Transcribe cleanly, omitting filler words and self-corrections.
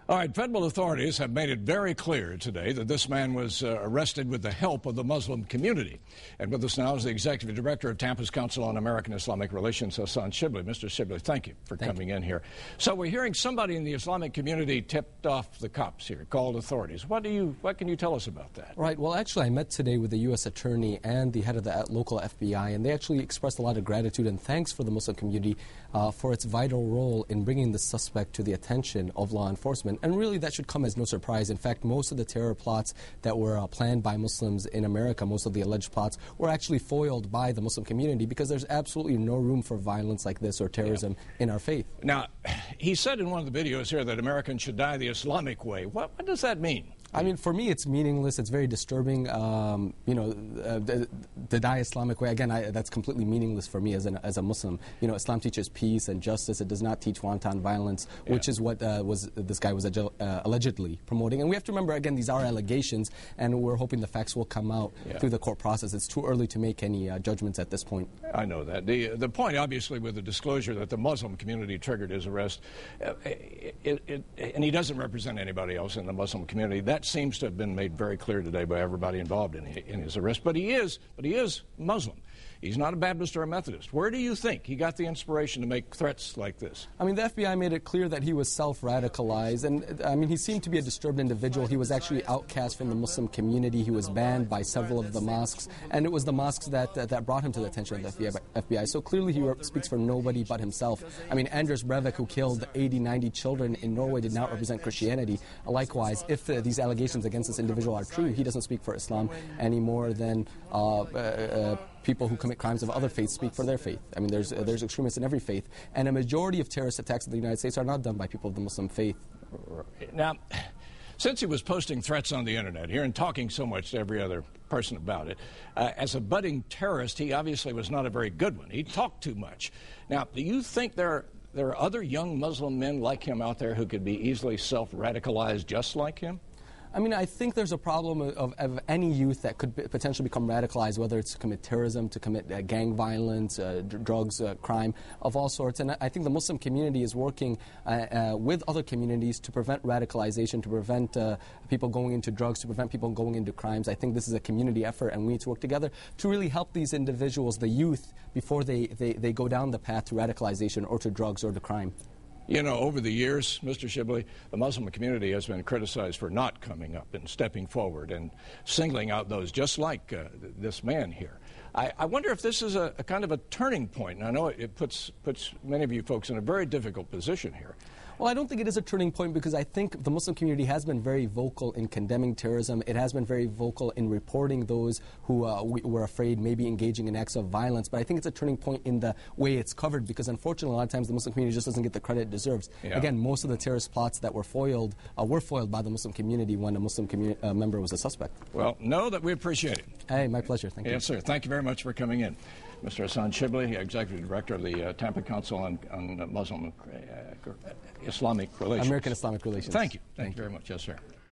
All right, federal authorities have made it very clear today that this man was arrested with the help of the Muslim community. And with us now is the Executive Director of Tampa's Council on American Islamic Relations, Hassan Shibly. Mr. Shibly, thank you for coming in here. So we're hearing somebody in the Islamic community tipped off the cops here, called authorities. What can you tell us about that? Right, well, actually, I met today with the U.S. Attorney and the head of the local FBI, and they actually expressed a lot of gratitude and thanks for the Muslim community for its vital role in bringing the suspect to the attention of law enforcement. And really, that should come as no surprise. In fact, most of the terror plots that were planned by Muslims in America, most of the alleged plots, were actually foiled by the Muslim community because there's absolutely no room for violence like this or terrorism in our faith. Now, he said in one of the videos here that Americans should die the Islamic way. What does that mean? I mean, for me, it's meaningless. It's very disturbing. The die Islamic way, again, that's completely meaningless for me as a Muslim. You know, Islam teaches peace and justice. It does not teach wanton violence, which is what this guy was allegedly promoting. And we have to remember, again, these are allegations, and we're hoping the facts will come out through the court process. It's too early to make any judgments at this point. I know that. The point, obviously, with the disclosure that the Muslim community triggered his arrest, and he doesn't represent anybody else in the Muslim community, that seems to have been made very clear today by everybody involved in his arrest. But he is Muslim. He's not a Baptist or a Methodist. Where do you think he got the inspiration to make threats like this? I mean, the FBI made it clear that he was self-radicalized. And, I mean, he seemed to be a disturbed individual. He was actually outcast from the Muslim community. He was banned by several of the mosques. And it was the mosques that brought him to the attention of the FBI. So clearly he speaks for nobody but himself. I mean, Anders Breivik, who killed 80, 90 children in Norway, did not represent Christianity. Likewise, if these allegations against this individual are true, he doesn't speak for Islam any more than people who commit crimes of other faiths speak for their faith. I mean, there's extremists in every faith, and a majority of terrorist attacks in the United States are not done by people of the Muslim faith. Now, since he was posting threats on the internet here and talking so much to every other person about it, as a budding terrorist, he obviously was not a very good one. He talked too much. Now, do you think there are other young Muslim men like him out there who could be easily self-radicalized just like him? I mean, I think there's a problem of any youth that could potentially become radicalized, whether it's to commit terrorism, to commit gang violence, drugs, crime of all sorts. And I think the Muslim community is working with other communities to prevent radicalization, to prevent people going into drugs, to prevent people going into crimes. I think this is a community effort, and we need to work together to really help these individuals, the youth, before they go down the path to radicalization or to drugs or to crime. You know, over the years, Mr. Shibly, the Muslim community has been criticized for not coming up and stepping forward and singling out those just like this man here. I wonder if this is a kind of a turning point. And I know it puts many of you folks in a very difficult position here. Well, I don't think it is a turning point because I think the Muslim community has been very vocal in condemning terrorism. It has been very vocal in reporting those who were afraid, maybe engaging in acts of violence. But I think it's a turning point in the way it's covered because, unfortunately, a lot of times the Muslim community just doesn't get the credit it deserves. Yeah. Again, most of the terrorist plots that were foiled by the Muslim community when a Muslim member was a suspect. Well, know that we appreciate it. Hey, my pleasure. Thank you. Yes, sir. Thank you very much for coming in. Mr. Hassan Shibly, Executive Director of the Tampa Council on Muslim Islamic Relations. American Islamic Relations. Thank you. Thank you very much. Yes, sir.